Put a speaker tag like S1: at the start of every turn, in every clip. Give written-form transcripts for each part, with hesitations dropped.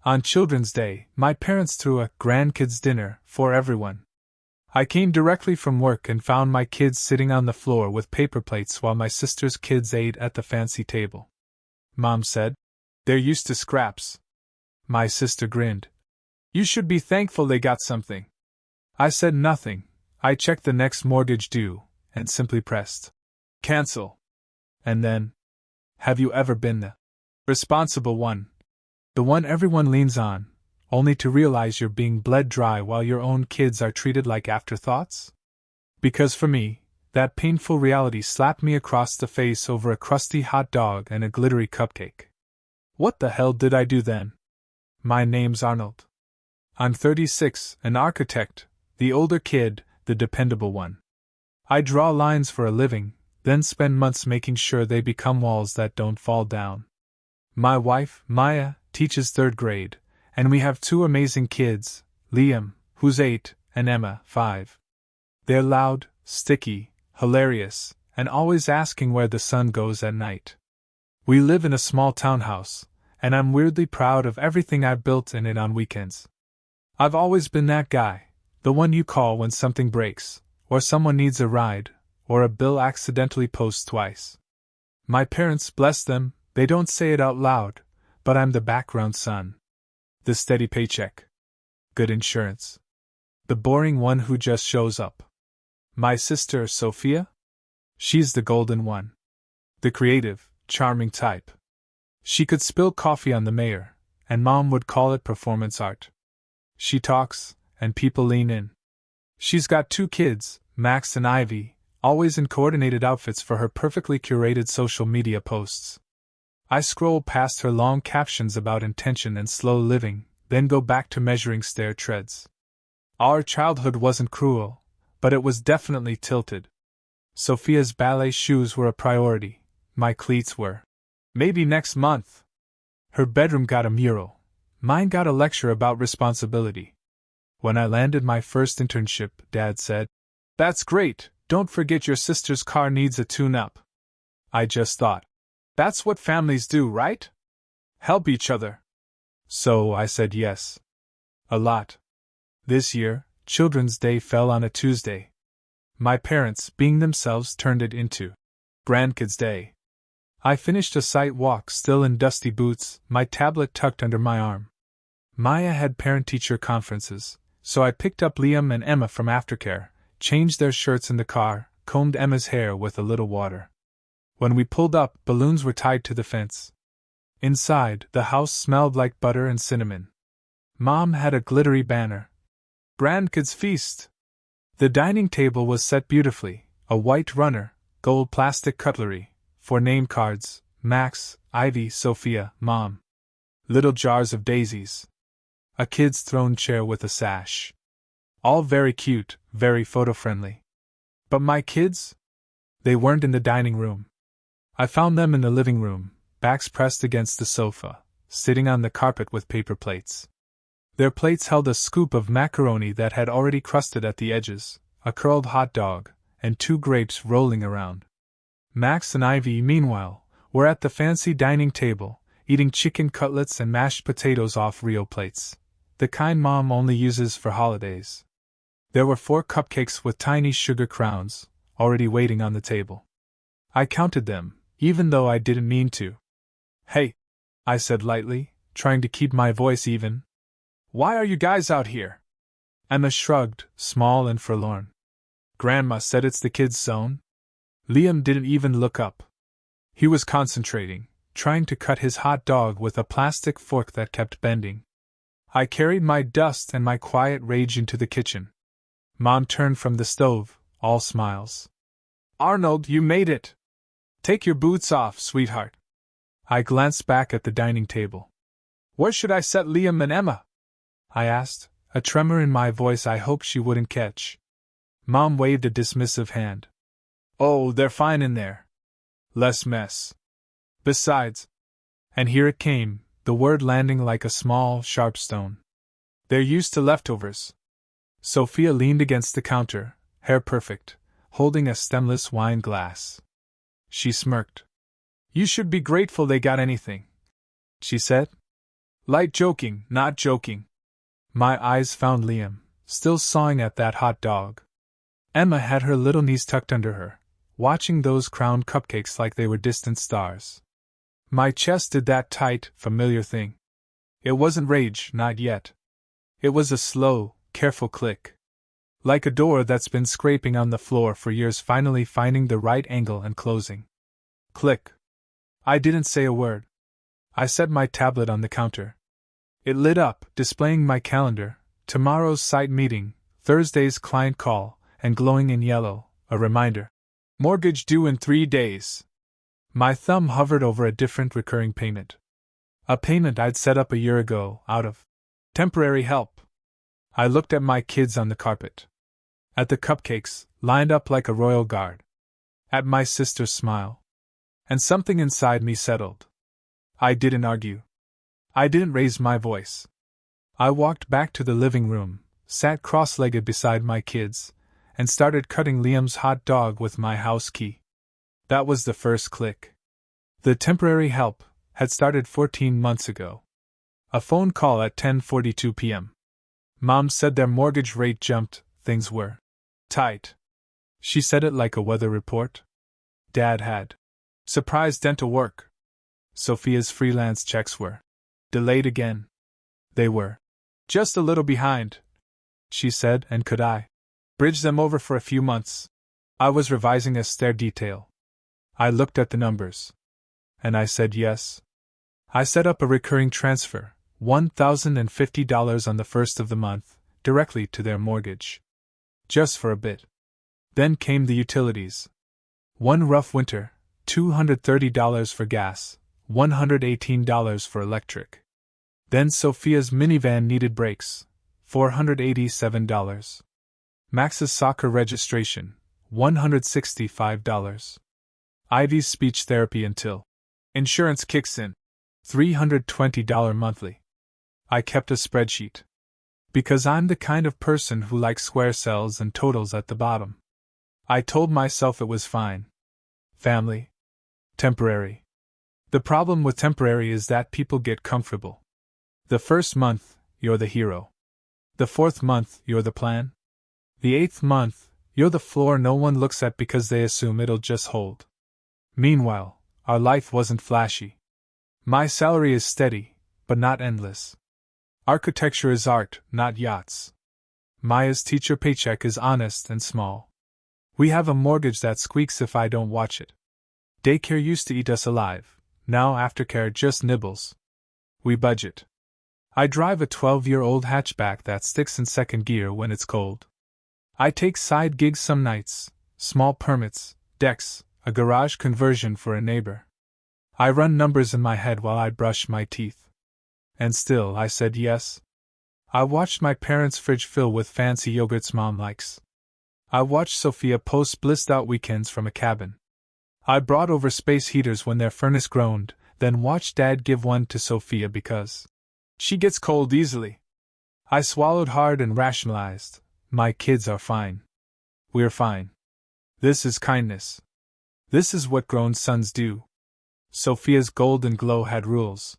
S1: On Children's Day, my parents threw a Grandkids dinner for everyone. I came directly from work and found my kids sitting on the floor with paper plates while my sister's kids ate at the fancy table. Mom said, "They're used to scraps." My sister grinned. "You should be thankful they got something." I said nothing. I checked the next mortgage due, and simply pressed cancel. And then, have you ever been the responsible one? The one everyone leans on, only to realize you're being bled dry while your own kids are treated like afterthoughts? Because for me, that painful reality slapped me across the face over a crusty hot dog and a glittery cupcake. What the hell did I do then? My name's Arnold. I'm 36, an architect, the older kid, the dependable one. I draw lines for a living, then spend months making sure they become walls that don't fall down. My wife, Maya, teaches 3rd grade, and we have 2 amazing kids, Liam, who's 8, and Emma, 5. They're loud, sticky, hilarious, and always asking where the sun goes at night. We live in a small townhouse, and I'm weirdly proud of everything I've built in it on weekends. I've always been that guy, the one you call when something breaks, or someone needs a ride, or a bill accidentally posts twice. My parents, bless them, they don't say it out loud, but I'm the background son. The steady paycheck. Good insurance. The boring one who just shows up. My sister, Sophia? She's the golden one. The creative, charming type. She could spill coffee on the mayor, and Mom would call it performance art. She talks, and people lean in. She's got 2 kids, Max and Ivy, always in coordinated outfits for her perfectly curated social media posts. I scroll past her long captions about intention and slow living, then go back to measuring stair treads. Our childhood wasn't cruel, but it was definitely tilted. Sophia's ballet shoes were a priority, my cleats were. Maybe next month. Her bedroom got a mural. Mine got a lecture about responsibility. When I landed my first internship, Dad said, "That's great, don't forget your sister's car needs a tune-up." I just thought, that's what families do, right? Help each other. So I said yes. A lot. This year, Children's Day fell on a Tuesday. My parents, being themselves, turned it into Grandkids Day. I finished a sight walk still in dusty boots, my tablet tucked under my arm. Maya had parent-teacher conferences, so I picked up Liam and Emma from aftercare, changed their shirts in the car, combed Emma's hair with a little water. When we pulled up, balloons were tied to the fence. Inside, the house smelled like butter and cinnamon. Mom had a glittery banner. Grandkids Feast! The dining table was set beautifully, a white runner, gold plastic cutlery, 4 name cards, Max, Ivy, Sophia, Mom. Little jars of daisies. A kid's throne chair with a sash. All very cute, very photo-friendly. But my kids? They weren't in the dining room. I found them in the living room, backs pressed against the sofa, sitting on the carpet with paper plates. Their plates held a scoop of macaroni that had already crusted at the edges, a curled hot dog, and 2 grapes rolling around. Max and Ivy, meanwhile, were at the fancy dining table, eating chicken cutlets and mashed potatoes off Rio plates, the kind Mom only uses for holidays. There were 4 cupcakes with tiny sugar crowns, already waiting on the table. I counted them, even though I didn't mean to. "Hey," I said lightly, trying to keep my voice even. "Why are you guys out here?" Emma shrugged, small and forlorn. "Grandma said it's the kids' zone." Liam didn't even look up. He was concentrating, trying to cut his hot dog with a plastic fork that kept bending. I carried my dust and my quiet rage into the kitchen. Mom turned from the stove, all smiles. "Arnold, you made it! Take your boots off, sweetheart." I glanced back at the dining table. "Where should I set Liam and Emma?" I asked, a tremor in my voice I hoped she wouldn't catch. Mom waved a dismissive hand. "Oh, they're fine in there. Less mess. Besides," and here it came, the word landing like a small, sharp stone, "they're used to leftovers." Sophia leaned against the counter, hair perfect, holding a stemless wine glass. She smirked. "You should be grateful they got anything," she said. Light joking, not joking. My eyes found Liam, still sawing at that hot dog. Emma had her little knees tucked under her, watching those crowned cupcakes like they were distant stars. My chest did that tight, familiar thing. It wasn't rage, not yet. It was a slow, careful click. Like a door that's been scraping on the floor for years finally finding the right angle and closing. Click. I didn't say a word. I set my tablet on the counter. It lit up, displaying my calendar, tomorrow's site meeting, Thursday's client call, and glowing in yellow, a reminder. Mortgage due in 3 days. My thumb hovered over a different recurring payment. A payment I'd set up a year ago, out of temporary help. I looked at my kids on the carpet. At the cupcakes, lined up like a royal guard. At my sister's smile. And something inside me settled. I didn't argue. I didn't raise my voice. I walked back to the living room, sat cross-legged beside my kids, and started cutting Liam's hot dog with my house key. That was the first click. The temporary help had started 14 months ago. A phone call at 10:42 p.m. Mom said their mortgage rate jumped, things were tight. She said it like a weather report. Dad had surprise dental work. Sophia's freelance checks were delayed again. They were just a little behind, she said, and could I bridge them over for a few months? I was revising a stair detail. I looked at the numbers. And I said yes. I set up a recurring transfer, $1,050 on the first of the month, directly to their mortgage. Just for a bit. Then came the utilities. One rough winter, $230 for gas, $118 for electric. Then Sophia's minivan needed brakes, $487. Max's soccer registration, $165. Ivy's speech therapy until insurance kicks in, $320 monthly. I kept a spreadsheet. Because I'm the kind of person who likes square cells and totals at the bottom. I told myself it was fine. Family. Temporary. The problem with temporary is that people get comfortable. The first month, you're the hero. The fourth month, you're the plan. The eighth month, you're the floor no one looks at because they assume it'll just hold. Meanwhile, our life wasn't flashy. My salary is steady, but not endless. Architecture is art, not yachts. Maya's teacher paycheck is honest and small. We have a mortgage that squeaks if I don't watch it. Daycare used to eat us alive, now aftercare just nibbles. We budget. I drive a 12-year-old hatchback that sticks in second gear when it's cold. I take side gigs some nights, small permits, decks, a garage conversion for a neighbor. I run numbers in my head while I brush my teeth. And still I said yes. I watched my parents' fridge fill with fancy yogurts Mom likes. I watched Sophia post blissed-out weekends from a cabin. I brought over space heaters when their furnace groaned, then watched Dad give one to Sophia because she gets cold easily. I swallowed hard and rationalized, my kids are fine. We're fine. This is kindness. This is what grown sons do. Sophia's golden glow had rules.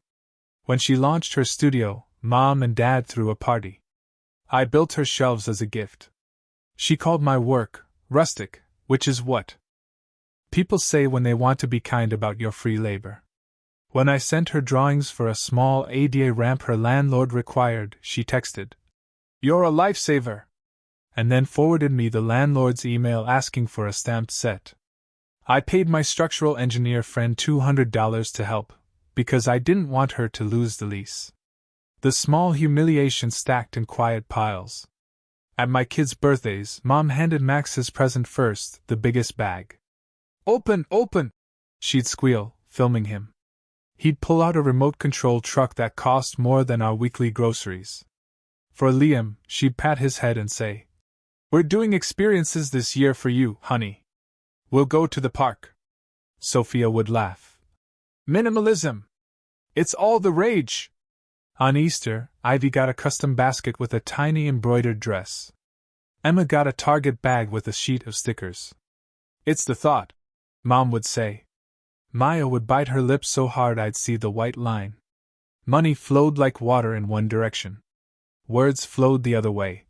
S1: When she launched her studio, Mom and Dad threw a party. I built her shelves as a gift. She called my work rustic, which is what people say when they want to be kind about your free labor. When I sent her drawings for a small ADA ramp her landlord required, she texted, "You're a lifesaver," and then forwarded me the landlord's email asking for a stamped set. I paid my structural engineer friend $200 to help, because I didn't want her to lose the lease. The small humiliation stacked in quiet piles. At my kids' birthdays, Mom handed Max his present first, the biggest bag. "Open, open!" she'd squeal, filming him. He'd pull out a remote-control truck that cost more than our weekly groceries. For Liam, she'd pat his head and say, "We're doing experiences this year for you, honey. We'll go to the park." Sophia would laugh. "Minimalism! It's all the rage!" On Easter, Ivy got a custom basket with a tiny embroidered dress. Emma got a Target bag with a sheet of stickers. "It's the thought," Mom would say. Maya would bite her lips so hard I'd see the white line. Money flowed like water in one direction. Words flowed the other way.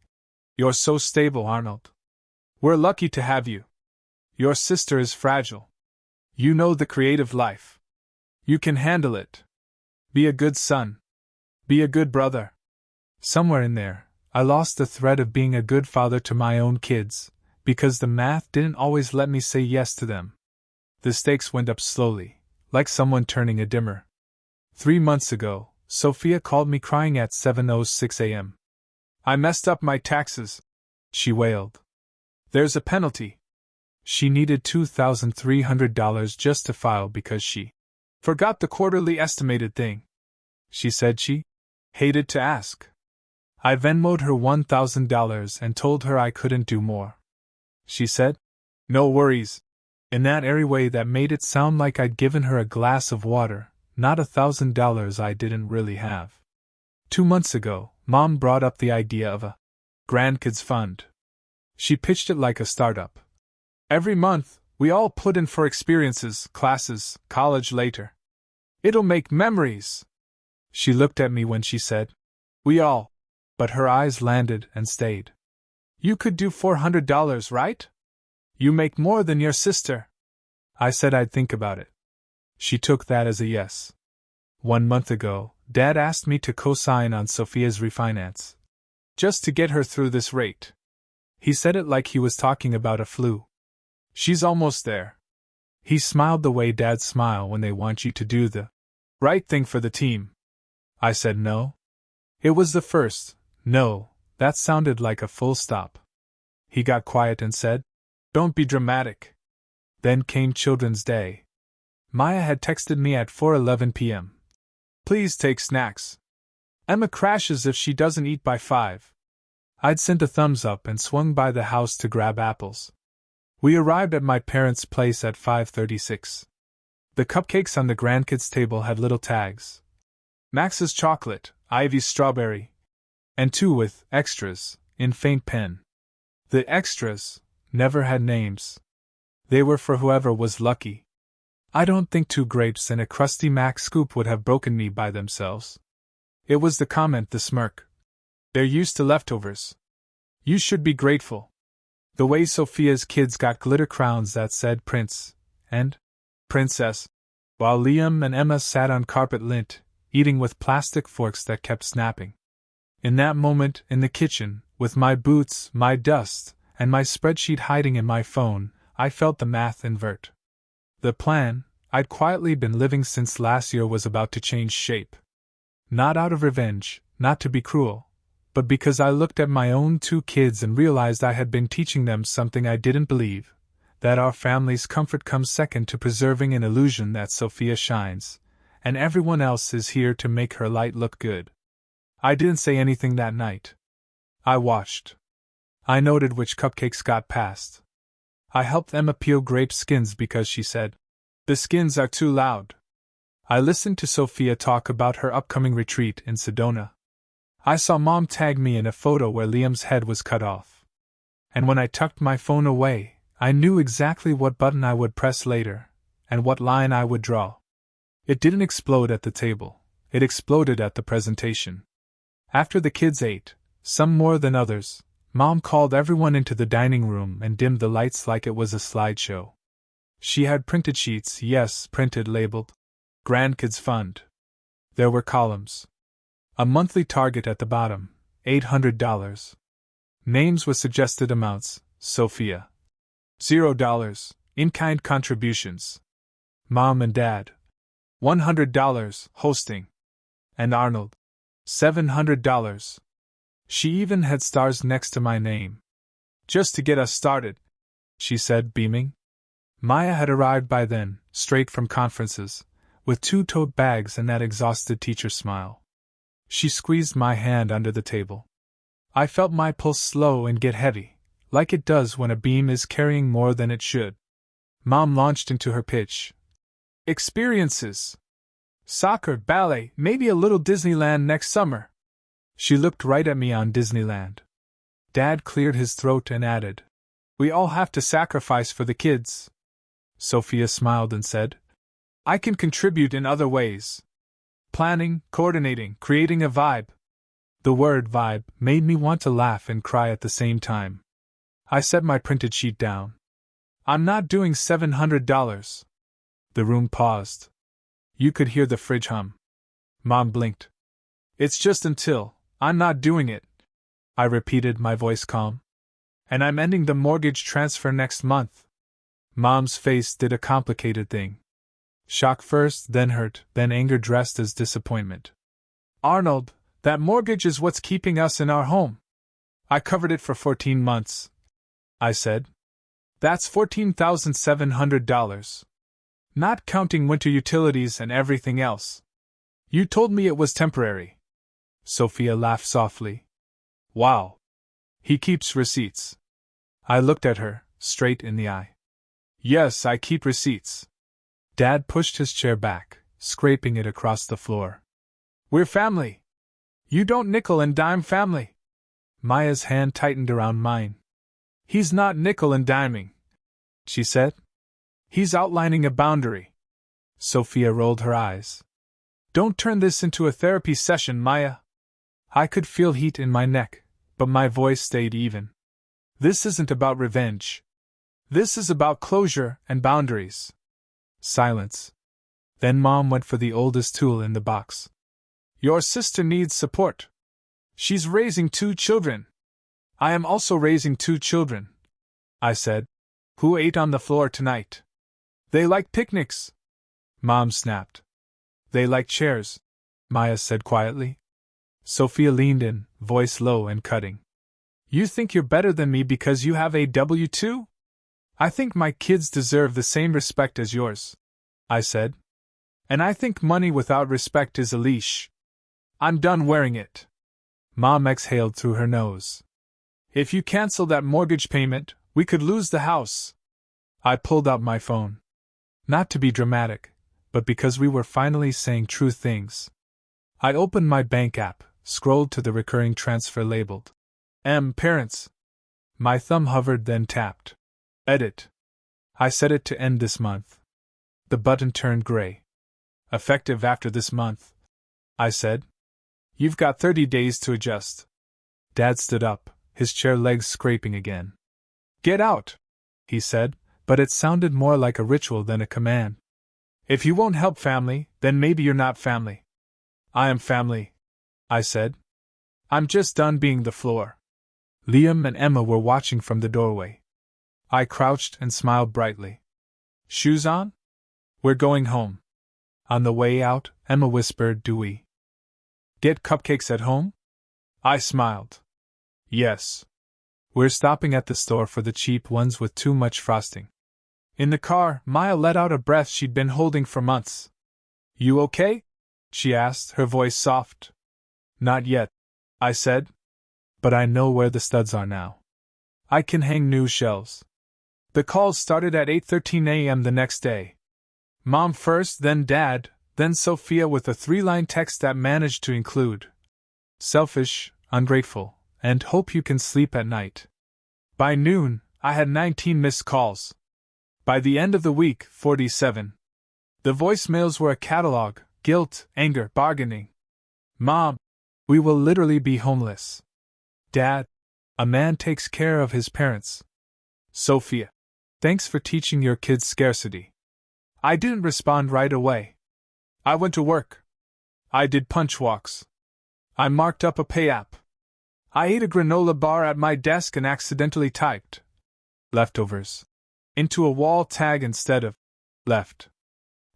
S1: You're so stable, Arnold. We're lucky to have you. Your sister is fragile. You know the creative life. You can handle it. Be a good son. Be a good brother. Somewhere in there, I lost the thread of being a good father to my own kids, because the math didn't always let me say yes to them. The stakes went up slowly, like someone turning a dimmer. 3 months ago, Sophia called me crying at 7:06 a.m. I messed up my taxes, she wailed. There's a penalty. She needed $2,300 just to file because she forgot the quarterly estimated thing. She said she hated to ask. I Venmo'd her $1,000 and told her I couldn't do more. She said, "No worries," in that airy way that made it sound like I'd given her a glass of water, not $1,000 I didn't really have. 2 months ago, Mom brought up the idea of a Grandkids fund. She pitched it like a startup. Every month, we all put in for experiences, classes, college later. It'll make memories. She looked at me when she said, "We all," but her eyes landed and stayed. You could do $400, right? You make more than your sister. I said I'd think about it. She took that as a yes. 1 month ago, Dad asked me to co-sign on Sophia's refinance. Just to get her through this rate. He said it like he was talking about a flu. She's almost there. He smiled the way dads smile when they want you to do the right thing for the team. I said no. It was the first no that sounded like a full stop. He got quiet and said, "Don't be dramatic." Then came Children's Day. Maya had texted me at 4:11 p.m. "Please take snacks. Emma crashes if she doesn't eat by 5. I'd sent a thumbs up and swung by the house to grab apples. We arrived at my parents' place at 5:36. The cupcakes on the grandkids' table had little tags. Max's chocolate, Ivy's strawberry, and 2 with extras in faint pen. The extras never had names. They were for whoever was lucky. I don't think 2 grapes and a crusty Mac scoop would have broken me by themselves. It was the comment, the smirk. They're used to leftovers. You should be grateful. The way Sophia's kids got glitter crowns that said Prince and Princess, while Liam and Emma sat on carpet lint, eating with plastic forks that kept snapping. In that moment, in the kitchen, with my boots, my dust, and my spreadsheet hiding in my phone, I felt the math invert. The plan I'd quietly been living since last year was about to change shape. Not out of revenge, not to be cruel, but because I looked at my own 2 kids and realized I had been teaching them something I didn't believe, that our family's comfort comes second to preserving an illusion that Sophia shines, and everyone else is here to make her light look good. I didn't say anything that night. I watched. I noted which cupcakes got passed. I helped Emma peel grape skins because she said, "The skins are too loud." I listened to Sophia talk about her upcoming retreat in Sedona. I saw Mom tag me in a photo where Liam's head was cut off. And when I tucked my phone away, I knew exactly what button I would press later, and what line I would draw. It didn't explode at the table, it exploded at the presentation. After the kids ate, some more than others, Mom called everyone into the dining room and dimmed the lights like it was a slideshow. She had printed sheets, yes, printed, labeled Grandkids Fund. There were columns. A monthly target at the bottom, $800. Names with suggested amounts: Sophia. $0, in-kind contributions. Mom and Dad. $100, hosting. And Arnold. $700. She even had stars next to my name. "Just to get us started," she said, beaming. Maya had arrived by then, straight from conferences, with 2 tote bags and that exhausted teacher smile. She squeezed my hand under the table. I felt my pulse slow and get heavy, like it does when a beam is carrying more than it should. Mom launched into her pitch. "Experiences. Soccer, ballet, maybe a little Disneyland next summer." She looked right at me on Disneyland. Dad cleared his throat and added, "We all have to sacrifice for the kids." Sophia smiled and said, "I can contribute in other ways." Planning, coordinating, creating a vibe. The word vibe made me want to laugh and cry at the same time. I set my printed sheet down. I'm not doing $700. The room paused. You could hear the fridge hum. Mom blinked. It's just until I'm not doing it, I repeated, my voice calm. And I'm ending the mortgage transfer next month. Mom's face did a complicated thing. Shock first, then hurt, then anger dressed as disappointment. Arnold, that mortgage is what's keeping us in our home. I covered it for 14 months, I said. That's $14,700. Not counting winter utilities and everything else. You told me it was temporary. Sophia laughed softly. Wow. He keeps receipts. I looked at her, straight in the eye. Yes, I keep receipts. Dad pushed his chair back, scraping it across the floor. We're family. You don't nickel and dime family. Maya's hand tightened around mine. He's not nickel and diming, she said. He's outlining a boundary. Sophia rolled her eyes. Don't turn this into a therapy session, Maya. I could feel heat in my neck, but my voice stayed even. This isn't about revenge. This is about closure and boundaries. Silence. Then Mom went for the oldest tool in the box. Your sister needs support. She's raising 2 children. I am also raising 2 children, I said. Who ate on the floor tonight? They like picnics. Mom snapped. They like chairs, Maya said quietly. Sophia leaned in, voice low and cutting. You think you're better than me because you have a W-2? I think my kids deserve the same respect as yours, I said. And I think money without respect is a leash. I'm done wearing it. Mom exhaled through her nose. If you cancel that mortgage payment, we could lose the house. I pulled out my phone. Not to be dramatic, but because we were finally saying true things. I opened my bank app, scrolled to the recurring transfer labeled Parents. My thumb hovered, then tapped Edit. I set it to end this month. The button turned gray. Effective after this month, I said. You've got 30 days to adjust. Dad stood up, his chair legs scraping again. Get out, he said, but it sounded more like a ritual than a command. If you won't help family, then maybe you're not family. I am family, I said. I'm just done being the floor. Liam and Emma were watching from the doorway. I crouched and smiled brightly. Shoes on? We're going home. On the way out, Emma whispered, Do we get cupcakes at home? I smiled. Yes. We're stopping at the store for the cheap ones with too much frosting. In the car, Maya let out a breath she'd been holding for months. You okay? She asked, her voice soft. Not yet, I said. But I know where the studs are now. I can hang new shelves. The calls started at 8:13 a.m. the next day. Mom first, then Dad, then Sophia with a 3-line text that managed to include selfish, ungrateful, and hope you can sleep at night. By noon, I had 19 missed calls. By the end of the week, 47. The voicemails were a catalog: guilt, anger, bargaining. Mom, we will literally be homeless. Dad, a man takes care of his parents. Sophia, thanks for teaching your kids scarcity. I didn't respond right away. I went to work. I did punch walks. I marked up a pay app. I ate a granola bar at my desk and accidentally typed leftovers into a wall tag instead of left.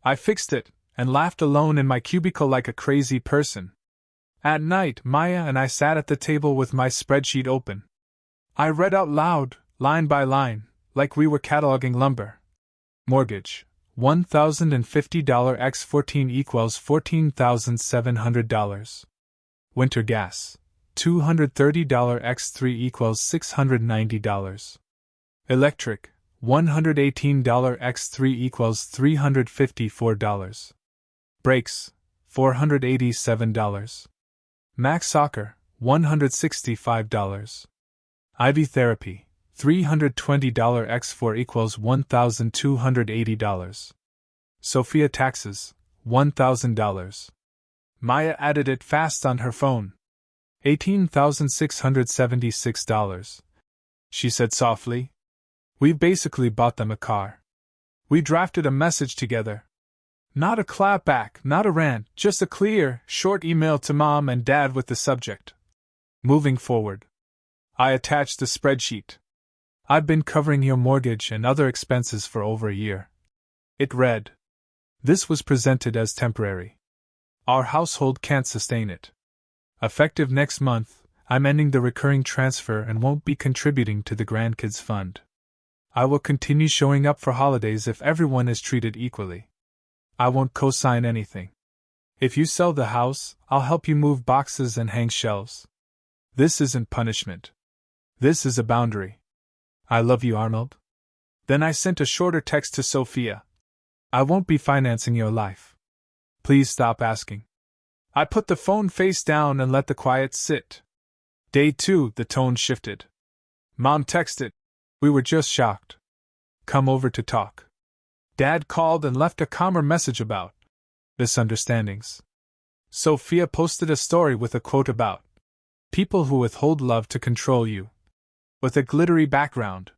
S1: I fixed it and laughed alone in my cubicle like a crazy person. At night, Maya and I sat at the table with my spreadsheet open. I read out loud, line by line, like we were cataloging lumber. Mortgage, $1,050 x 14 equals $14,700. Winter gas, $230 x 3 equals $690. Electric, $118 x 3 equals $354. Brakes, $487. Max Soccer, $165. IV Therapy, $320 x 4 equals $1,280. Sophia Taxes, $1,000. Maya added it fast on her phone. $18,676, she said softly. We've basically bought them a car. We drafted a message together. Not a clapback, not a rant, just a clear, short email to Mom and Dad with the subject: moving forward. I attached the spreadsheet. I've been covering your mortgage and other expenses for over a year. It read. This was presented as temporary. Our household can't sustain it. Effective next month, I'm ending the recurring transfer and won't be contributing to the Grandkids Fund. I will continue showing up for holidays if everyone is treated equally. I won't co-sign anything. If you sell the house, I'll help you move boxes and hang shelves. This isn't punishment. This is a boundary. I love you, Arnold. Then I sent a shorter text to Sophia. I won't be financing your life. Please stop asking. I put the phone face down and let the quiet sit. Day 2, the tone shifted. Mom texted. We were just shocked. Come over to talk. Dad called and left a calmer message about misunderstandings. Sophia posted a story with a quote about people who withhold love to control you, with a glittery background.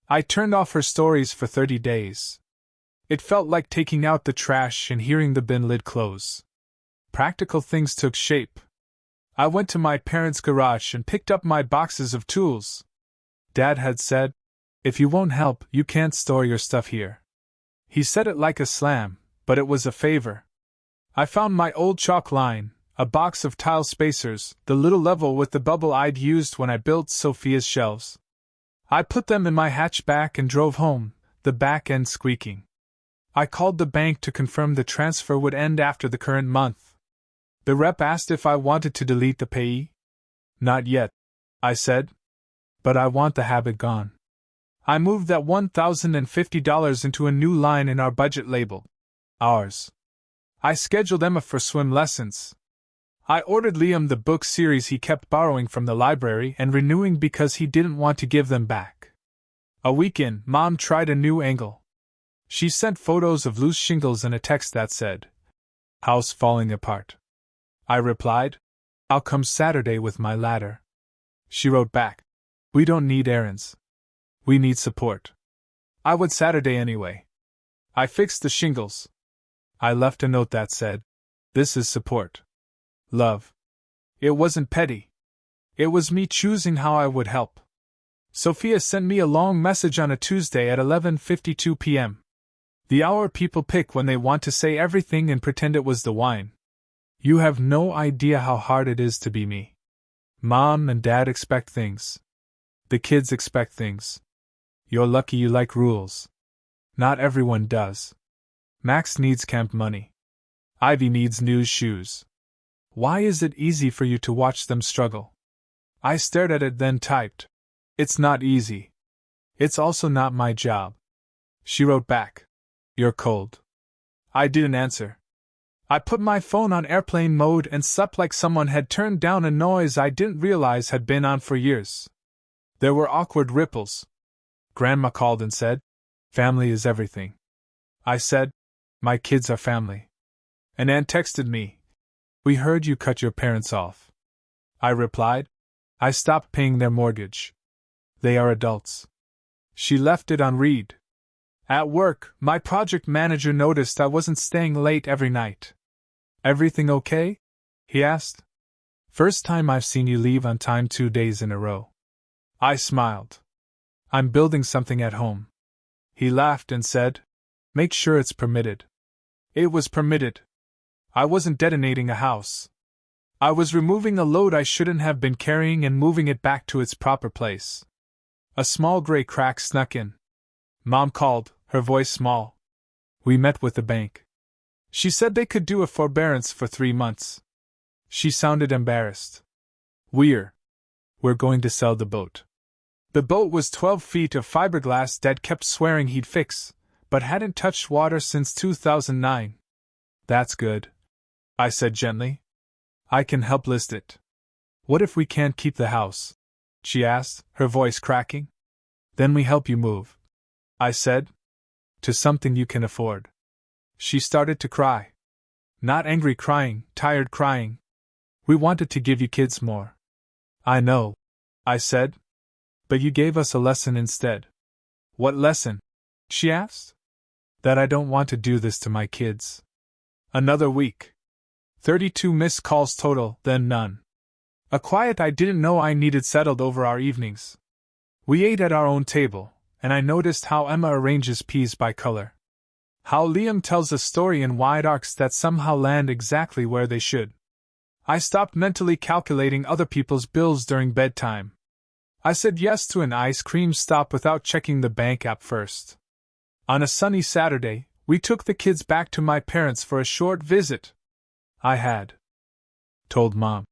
S1: I turned off her stories for 30 days. It felt like taking out the trash and hearing the bin lid close. Practical things took shape. I went to my parents' garage and picked up my boxes of tools. Dad had said, if you won't help, you can't store your stuff here. He said it like a slam, but it was a favor. I found my old chalk line, a box of tile spacers, the little level with the bubble I'd used when I built Sophia's shelves. I put them in my hatchback and drove home, the back end squeaking. I called the bank to confirm the transfer would end after the current month. The rep asked if I wanted to delete the payee. Not yet, I said. But I want the habit gone. I moved that $1,050 into a new line in our budget label. Ours. I scheduled Emma for swim lessons. I ordered Liam the book series he kept borrowing from the library and renewing because he didn't want to give them back. A week in, Mom tried a new angle. She sent photos of loose shingles and a text that said, house falling apart. I replied, I'll come Saturday with my ladder. She wrote back, we don't need errands. We need support. I would Saturday anyway. I fixed the shingles. I left a note that said, this is support. Love. It wasn't petty. It was me choosing how I would help. Sophia sent me a long message on a Tuesday at 11:52 p.m. The hour people pick when they want to say everything and pretend it was the wine. You have no idea how hard it is to be me. Mom and Dad expect things. The kids expect things. You're lucky you like rules. Not everyone does. Max needs camp money. Ivy needs new shoes. Why is it easy for you to watch them struggle? I stared at it, then typed, it's not easy. It's also not my job. She wrote back, you're cold. I didn't answer. I put my phone on airplane mode and slept like someone had turned down a noise I didn't realize had been on for years. There were awkward ripples. Grandma called and said, family is everything. I said, my kids are family. An aunt texted me, we heard you cut your parents off. I replied, I stopped paying their mortgage. They are adults. She left it on read. At work, my project manager noticed I wasn't staying late every night. Everything okay? He asked. First time I've seen you leave on time 2 days in a row. I smiled. I'm building something at home. He laughed and said, make sure it's permitted. It was permitted. I wasn't detonating a house. I was removing a load I shouldn't have been carrying and moving it back to its proper place. A small gray crack snuck in. Mom called, her voice small. We met with the bank. She said they could do a forbearance for 3 months. She sounded embarrassed. We're going to sell the boat. The boat was 12 feet of fiberglass Dad kept swearing he'd fix, but hadn't touched water since 2009. That's good, I said gently. I can help list it. What if we can't keep the house? She asked, her voice cracking. Then we help you move, I said, to something you can afford. She started to cry. Not angry crying, tired crying. We wanted to give you kids more. I know, I said. But you gave us a lesson instead. What lesson? She asked. That I don't want to do this to my kids. Another week. 32 missed calls total, then none. A quiet I didn't know I needed settled over our evenings. We ate at our own table, and I noticed how Emma arranges peas by color. How Liam tells a story in wide arcs that somehow land exactly where they should. I stopped mentally calculating other people's bills during bedtime. I said yes to an ice cream stop without checking the bank app first. On a sunny Saturday, we took the kids back to my parents for a short visit. I had told Mom,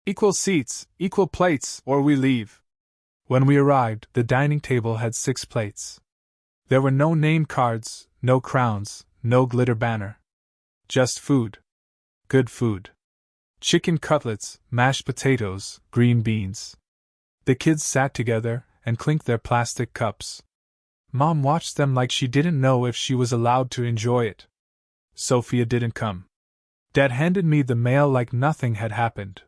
S1: equal seats, equal plates, or we leave. When we arrived, the dining table had 6 plates. There were no name cards, no crowns, no glitter banner. Just food. Good food. Chicken cutlets, mashed potatoes, green beans. The kids sat together and clinked their plastic cups. Mom watched them like she didn't know if she was allowed to enjoy it. Sophia didn't come. Dad handed me the mail like nothing had happened.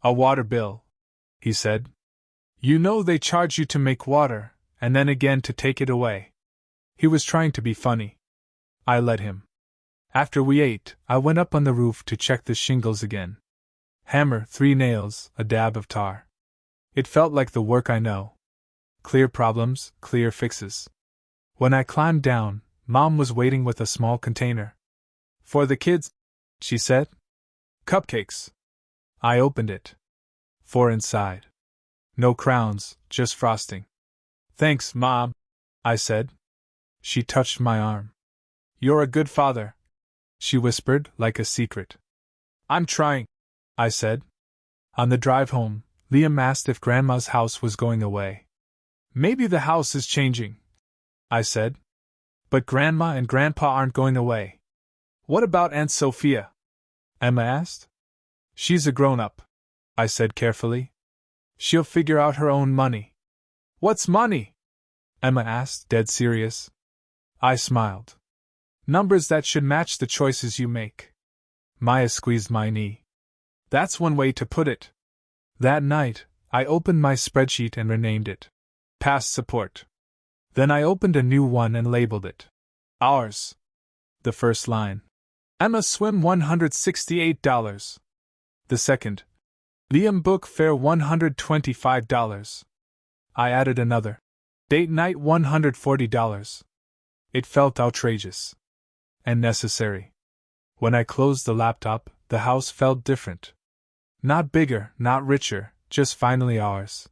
S1: A water bill, he said. You know they charge you to make water, and then again to take it away. He was trying to be funny. I let him. After we ate, I went up on the roof to check the shingles again. Hammer, 3 nails, a dab of tar. It felt like the work I know. Clear problems, clear fixes. When I climbed down, Mom was waiting with a small container. For the kids, she said. Cupcakes. I opened it. 4 inside. No crowns, just frosting. Thanks, Mom, I said. She touched my arm. You're a good father, she whispered like a secret. I'm trying, I said. On the drive home, Liam asked if Grandma's house was going away. Maybe the house is changing, I said. But Grandma and Grandpa aren't going away. What about Aunt Sophia? Emma asked. She's a grown-up, I said carefully. She'll figure out her own money. What's money? Emma asked, dead serious. I smiled. Numbers that should match the choices you make. Maya squeezed my knee. That's one way to put it. That night, I opened my spreadsheet and renamed it Past Support. Then I opened a new one and labeled it Ours. The first line. Emma swim $168. The second. Liam book fare $125. I added another. Date night $140. It felt outrageous. And necessary. When I closed the laptop, the house felt different. Not bigger, not richer, just finally ours.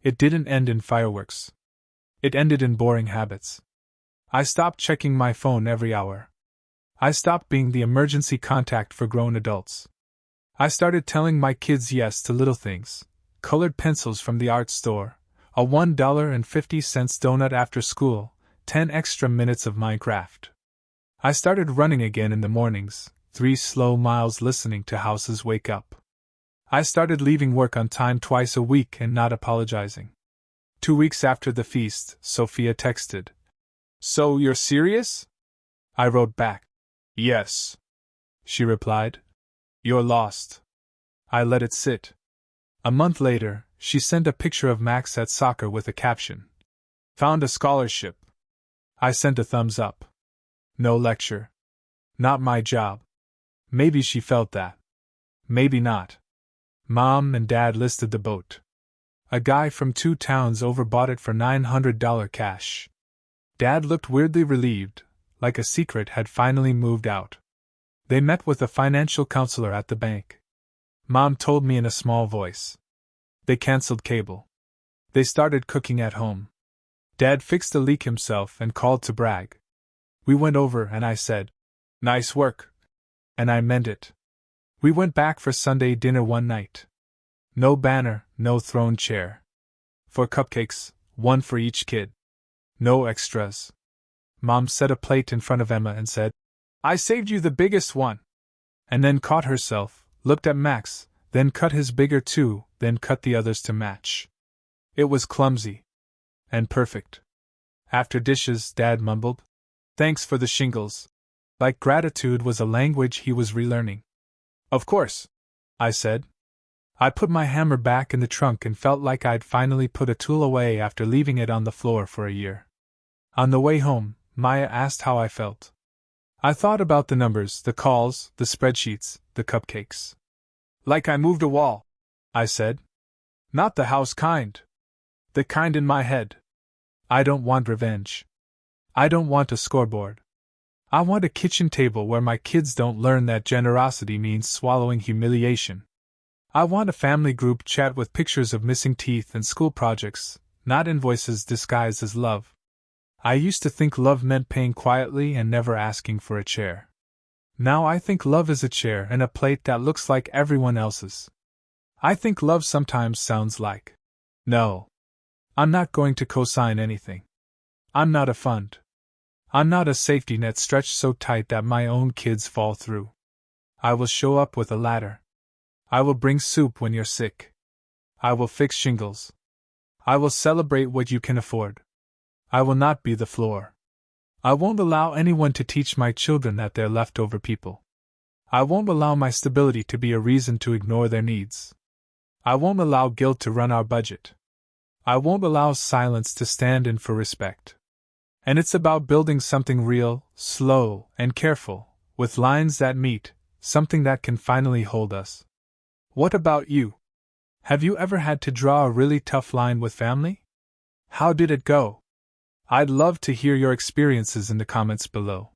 S1: It didn't end in fireworks. It ended in boring habits. I stopped checking my phone every hour. I stopped being the emergency contact for grown adults. I started telling my kids yes to little things. Colored pencils from the art store, a $1.50 donut after school, 10 extra minutes of Minecraft. I started running again in the mornings, 3 slow miles listening to houses wake up. I started leaving work on time twice a week and not apologizing. 2 weeks after the feast, Sophia texted. So you're serious? I wrote back. Yes. She replied. You're lost. I let it sit. A month later, she sent a picture of Max at soccer with a caption. Found a scholarship. I sent a thumbs up. No lecture. Not my job. Maybe she felt that. Maybe not. Mom and Dad listed the boat. A guy from 2 towns over bought it for $900 cash. Dad looked weirdly relieved, like a secret had finally moved out. They met with a financial counselor at the bank. Mom told me in a small voice. They canceled cable. They started cooking at home. Dad fixed a leak himself and called to brag. We went over and I said, Nice work. And I meant it. We went back for Sunday dinner one night. No banner, no throne chair. 4 cupcakes, 1 for each kid. No extras. Mom set a plate in front of Emma and said, I saved you the biggest one. And then caught herself, looked at Max, then cut his bigger too, then cut the others to match. It was clumsy. And perfect. After dishes, Dad mumbled, Thanks for the shingles. Like gratitude was a language he was relearning. Of course, I said. I put my hammer back in the trunk and felt like I'd finally put a tool away after leaving it on the floor for a year. On the way home, Maya asked how I felt. I thought about the numbers, the calls, the spreadsheets, the cupcakes. Like I moved a wall, I said. Not the house kind. The kind in my head. I don't want revenge. I don't want a scoreboard. I want a kitchen table where my kids don't learn that generosity means swallowing humiliation. I want a family group chat with pictures of missing teeth and school projects, not invoices disguised as love. I used to think love meant paying quietly and never asking for a chair. Now I think love is a chair and a plate that looks like everyone else's. I think love sometimes sounds like, no. I'm not going to co-sign anything. I'm not a fund. I'm not a safety net stretched so tight that my own kids fall through. I will show up with a ladder. I will bring soup when you're sick. I will fix shingles. I will celebrate what you can afford. I will not be the floor. I won't allow anyone to teach my children that they're leftover people. I won't allow my stability to be a reason to ignore their needs. I won't allow guilt to run our budget. I won't allow silence to stand in for respect. And it's about building something real, slow, and careful, with lines that meet, something that can finally hold us. What about you? Have you ever had to draw a really tough line with family? How did it go? I'd love to hear your experiences in the comments below.